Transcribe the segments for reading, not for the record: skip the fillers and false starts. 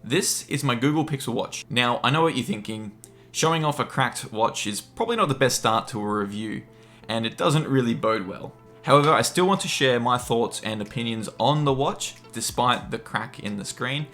This is my Google Pixel Watch. Now, I know what you're thinking. Showing off a cracked watch is probably not the best start to a review, and it doesn't really bode well. However, I still want to share my thoughts and opinions on the watch, despite the crack in the screen,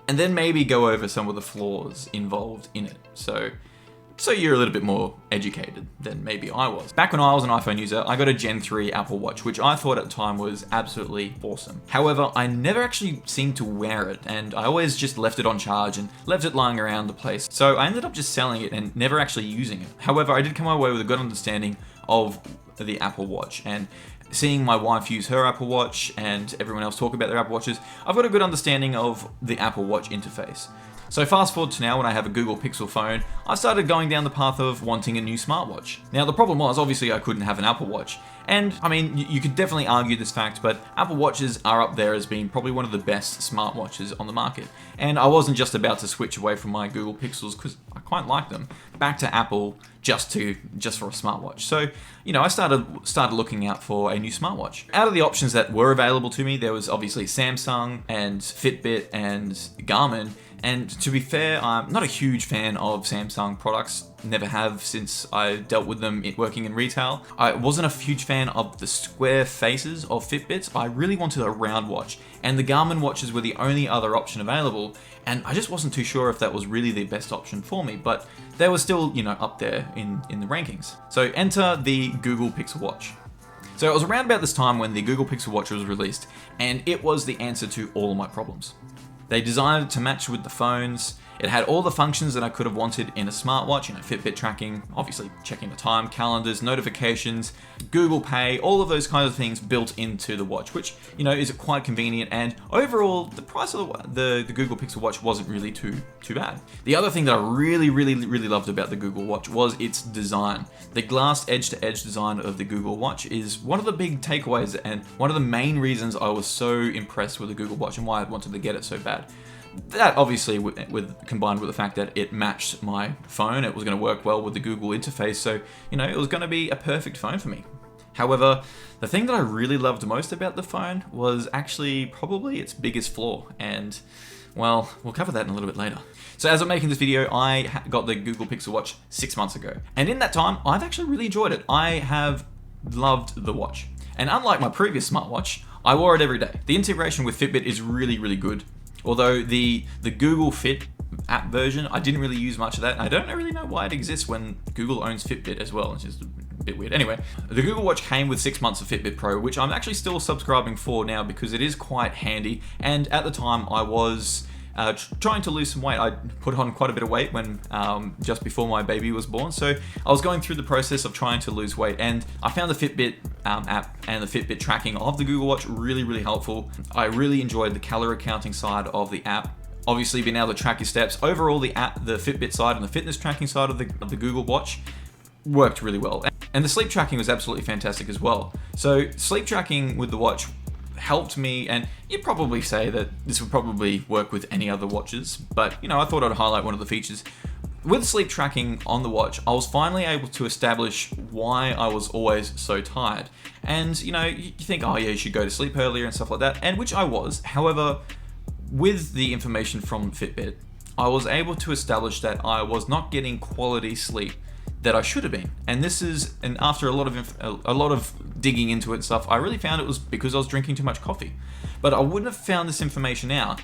and then maybe go over some of the flaws involved in it. So you're a little bit more educated than maybe I was. Back when I was an iPhone user, I got a Gen 3 Apple Watch, which I thought at the time was absolutely awesome. However, I never actually seemed to wear it, and I always just left it on charge and left it lying around the place. So I ended up just selling it and never actually using it. However, I did come away with a good understanding of the Apple Watch, and seeing my wife use her Apple Watch and everyone else talk about their Apple Watches, I've got a good understanding of the Apple Watch interface. So fast forward to now, when I have a Google Pixel phone, I started going down the path of wanting a new smartwatch. Now the problem was, obviously I couldn't have an Apple Watch. And I mean, you could definitely argue this fact, but Apple Watches are up there as being probably one of the best smartwatches on the market. And I wasn't just about to switch away from my Google Pixels, because I quite like them, back to Apple just for a smartwatch. So, I started looking out for a new smartwatch. Out of the options that were available to me, there was obviously Samsung and Fitbit and Garmin. And to be fair, I'm not a huge fan of Samsung products, never have since I dealt with them working in retail. I wasn't a huge fan of the square faces of Fitbits. I really wanted a round watch, and the Garmin watches were the only other option available, and I just wasn't too sure if that was really the best option for me, but they were still, up there in the rankings. So enter the Google Pixel Watch. So it was around about this time when the Google Pixel Watch was released, and it was the answer to all of my problems. They designed it to match with the phones. It had all the functions that I could have wanted in a smartwatch, Fitbit tracking, obviously checking the time, calendars, notifications, Google Pay, all of those kinds of things built into the watch, which, is quite convenient. And overall, the price of the Google Pixel Watch wasn't really too bad. The other thing that I really loved about the Google Watch was its design. The glass edge-to-edge design of the Google Watch is one of the big takeaways and one of the main reasons I was so impressed with the Google Watch and why I wanted to get it so bad. That obviously combined with the fact that it matched my phone, it was going to work well with the Google interface, so it was going to be a perfect phone for me. However, the thing that I really loved most about the phone was actually probably its biggest flaw, and well, we'll cover that in a little bit later. So as I'm making this video, I got the Google Pixel Watch 6 months ago, and in that time, I've actually really enjoyed it. I have loved the watch, and unlike my previous smartwatch, I wore it every day. The integration with Fitbit is really good. Although the Google Fit app version, I didn't really use much of that. I don't really know why it exists when Google owns Fitbit as well. It's just a bit weird. Anyway, the Google Watch came with 6 months of Fitbit Pro, which I'm actually still subscribing for now because it is quite handy. And at the time, I was trying to lose some weight. I put on quite a bit of weight when just before my baby was born. So I was going through the process of trying to lose weight, and I found the Fitbit app and the Fitbit tracking of the Google Watch really helpful. I really enjoyed the calorie counting side of the app. Obviously, being able to track your steps. Overall, the Fitbit side and the fitness tracking side of the Google Watch worked really well. And the sleep tracking was absolutely fantastic as well. So sleep tracking with the watch helped me, and you'd probably say that this would probably work with any other watches, but I thought I'd highlight one of the features. With sleep tracking on the watch, I was finally able to establish why I was always so tired. And you think, oh yeah, you should go to sleep earlier and stuff like that, and which I was. However, with the information from Fitbit, I was able to establish that I was not getting quality sleep that I should have been. And after a lot of digging into it and stuff, I really found it was because I was drinking too much coffee. But I wouldn't have found this information out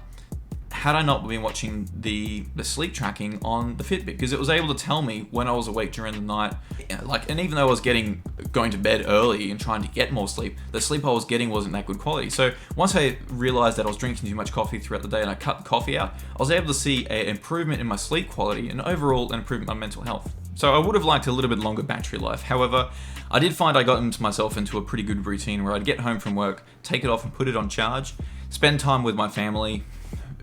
had I not been watching the sleep tracking on the Fitbit, because it was able to tell me when I was awake during the night. And even though I was going to bed early and trying to get more sleep, the sleep I was getting wasn't that good quality. So once I realized that I was drinking too much coffee throughout the day and I cut the coffee out, I was able to see an improvement in my sleep quality and overall an improvement in my mental health. So I would have liked a little bit longer battery life. However, I did find I got myself into a pretty good routine where I'd get home from work, take it off and put it on charge, spend time with my family,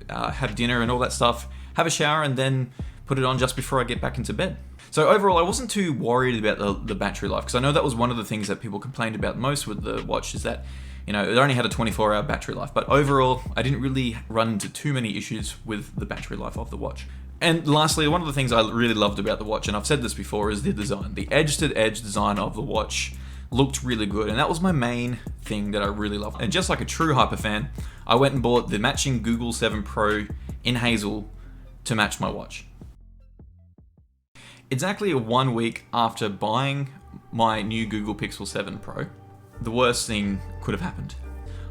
have dinner and all that stuff, have a shower, and then put it on just before I get back into bed. So overall, I wasn't too worried about the battery life, because I know that was one of the things that people complained about most with the watch, is that it only had a 24-hour battery life. But overall, I didn't really run into too many issues with the battery life of the watch. And lastly, one of the things I really loved about the watch, and I've said this before, is the design. The edge-to-edge design of the watch looked really good, and that was my main thing that I really loved. And just like a true hyper fan, I went and bought the matching Google 7 Pro in hazel to match my watch. Exactly 1 week after buying my new Google Pixel 7 Pro, the worst thing could have happened.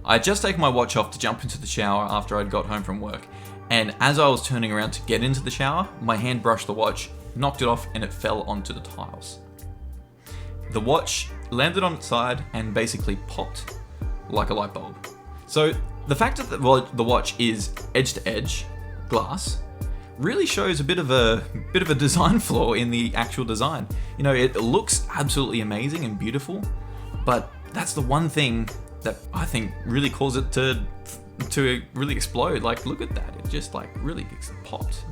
I had just taken my watch off to jump into the shower after I'd got home from work, and as I was turning around to get into the shower, my hand brushed the watch, knocked it off, and it fell onto the tiles. The watch landed on its side and basically popped like a light bulb. So the fact that the watch is edge-to-edge glass really shows a bit of a design flaw in the actual design. You know, it looks absolutely amazing and beautiful, but that's the one thing that I think really caused it to really explode. Like, look at that, it just like really popped.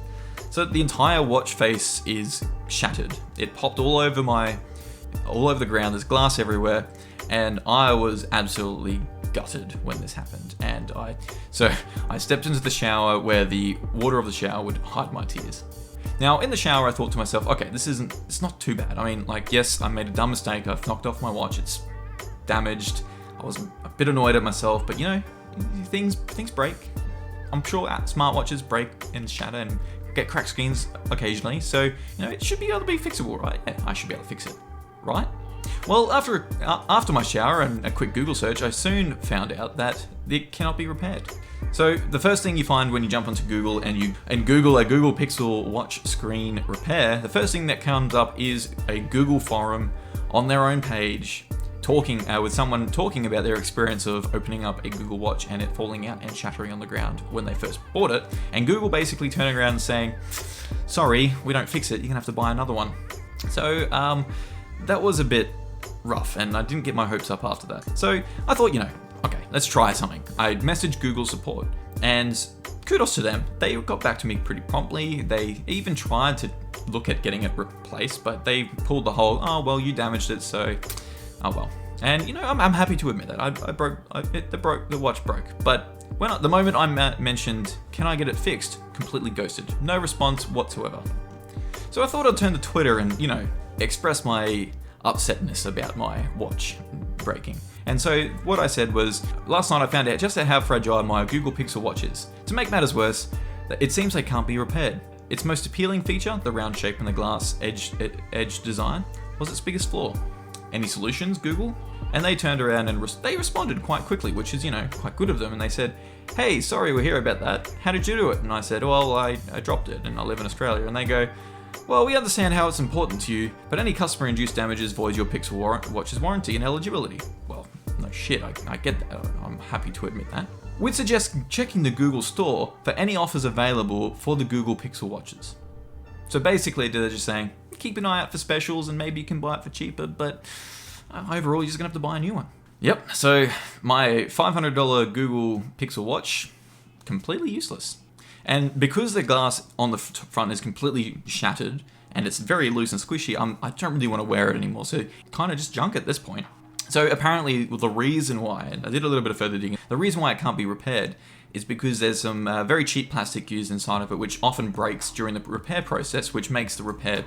So the entire watch face is shattered. It popped all over the ground. There's glass everywhere, and I was absolutely gutted when this happened. And I stepped into the shower where the water of the shower would hide my tears. Now in the shower I thought to myself, okay, it's not too bad. I mean, like, yes, I made a dumb mistake. I've knocked off my watch. It's damaged. I was a bit annoyed at myself, but you know, things break. I'm sure smartwatches break and shatter and get cracked screens occasionally. So, you know, it should be able to be fixable, right? Yeah, I should be able to fix it, right? Well, after my shower and a quick Google search, I soon found out that it cannot be repaired. So the first thing you find when you jump onto Google and Google a Google Pixel Watch screen repair, the first thing that comes up is a Google forum on their own page talking with someone talking about their experience of opening up a Google Watch and it falling out and shattering on the ground when they first bought it, and Google basically turning around and saying, sorry, we don't fix it, you're gonna have to buy another one. So that was a bit rough, and I didn't get my hopes up after that. So I thought, you know, okay, let's try something. I messaged Google support, and kudos to them. They got back to me pretty promptly. They even tried to look at getting it replaced, but they pulled the whole, oh, well, you damaged it, so, oh well. And, you know, I'm happy to admit that. The watch broke. But the moment I mentioned, can I get it fixed, completely ghosted. No response whatsoever. So I thought I'd turn to Twitter and, you know, express my upsetness about my watch breaking. And so what I said was, last night I found out just how fragile my Google Pixel Watch is. To make matters worse, it seems they can't be repaired. Its most appealing feature, the round shape and the glass edge design, was its biggest flaw. Any solutions, Google? And they turned around and they responded quite quickly, which is, you know, quite good of them. And they said, hey, sorry, we're here about that. How did you do it? And I said, well, I dropped it and I live in Australia. And they go, well, we understand how it's important to you, but any customer-induced damages void your Pixel Watch's warranty and eligibility. Well, no shit, I get that. I'm happy to admit that. We'd suggest checking the Google store for any offers available for the Google Pixel Watches. So basically, they're just saying, keep an eye out for specials and maybe you can buy it for cheaper, but overall, you're just gonna have to buy a new one. Yep, so my $500 Google Pixel Watch, completely useless. And because the glass on the front is completely shattered and it's very loose and squishy, I don't really want to wear it anymore. So kind of just junk at this point. So apparently the reason why, and I did a little bit of further digging, the reason why it can't be repaired is because there's some very cheap plastic used inside of it, which often breaks during the repair process, which makes the repair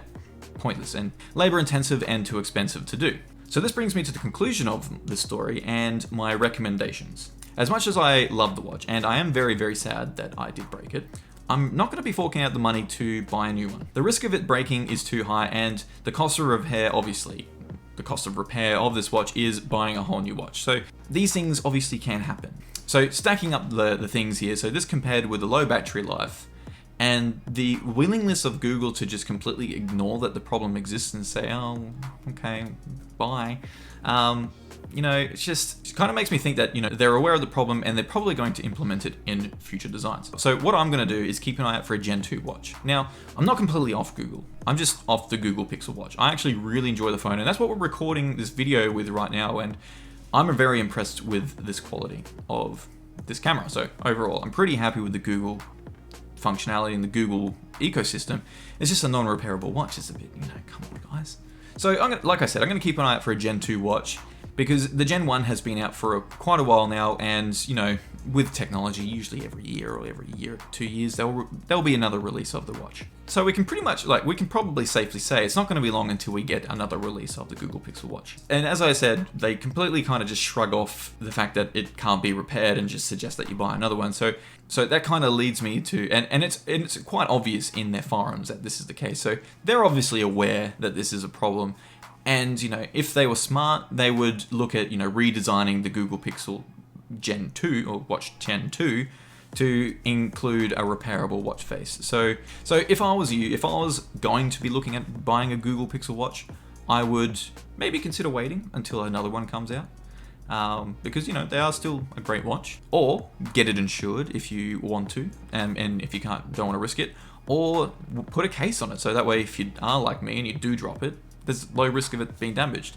pointless and labor intensive and too expensive to do. So this brings me to the conclusion of this story and my recommendations. As much as I love the watch, and I am very, very sad that I did break it, I'm not going to be forking out the money to buy a new one. The risk of it breaking is too high, and the cost of repair, obviously, the cost of repair of this watch is buying a whole new watch. So these things obviously can happen. So stacking up the things here, so this compared with the low battery life, and the willingness of Google to just completely ignore that the problem exists and say, oh, okay, bye. You know, it kind of makes me think that, you know, they're aware of the problem and they're probably going to implement it in future designs. So what I'm going to do is keep an eye out for a Gen 2 watch. Now, I'm not completely off Google. I'm just off the Google Pixel Watch. I actually really enjoy the phone, and that's what we're recording this video with right now, and I'm very impressed with this quality of this camera. So overall, I'm pretty happy with the Google functionality and the Google ecosystem. It's just a non-repairable watch. It's a bit, you know, come on, guys. So like I said, I'm going to keep an eye out for a Gen 2 watch, because the Gen 1 has been out for quite a while now, and, you know, with technology, usually every year or every year, 2 years, there'll be another release of the watch. So we can pretty much, we can probably safely say it's not going to be long until we get another release of the Google Pixel Watch. And as I said, they completely kind of just shrug off the fact that it can't be repaired and just suggest that you buy another one. So that kind of leads me to, and it's quite obvious in their forums that this is the case. So they're obviously aware that this is a problem. And, if they were smart, they would look at, redesigning the Google Pixel Gen 2 or Watch Gen 2 to include a repairable watch face. So if I was you, if I was going to be looking at buying a Google Pixel Watch, I would maybe consider waiting until another one comes out. Because, they are still a great watch. Or get it insured if you want to, and if you don't want to risk it. Or put a case on it, so that way if you are like me and you do drop it, there's low risk of it being damaged.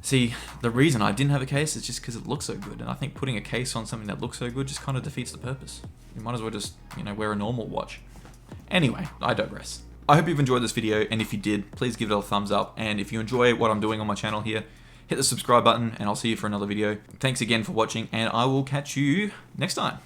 See, the reason I didn't have a case is just because it looks so good, and I think putting a case on something that looks so good just kind of defeats the purpose. You might as well just, wear a normal watch. Anyway, I digress. I hope you've enjoyed this video, and if you did, please give it a thumbs up, and if you enjoy what I'm doing on my channel here, hit the subscribe button, and I'll see you for another video. Thanks again for watching, and I will catch you next time.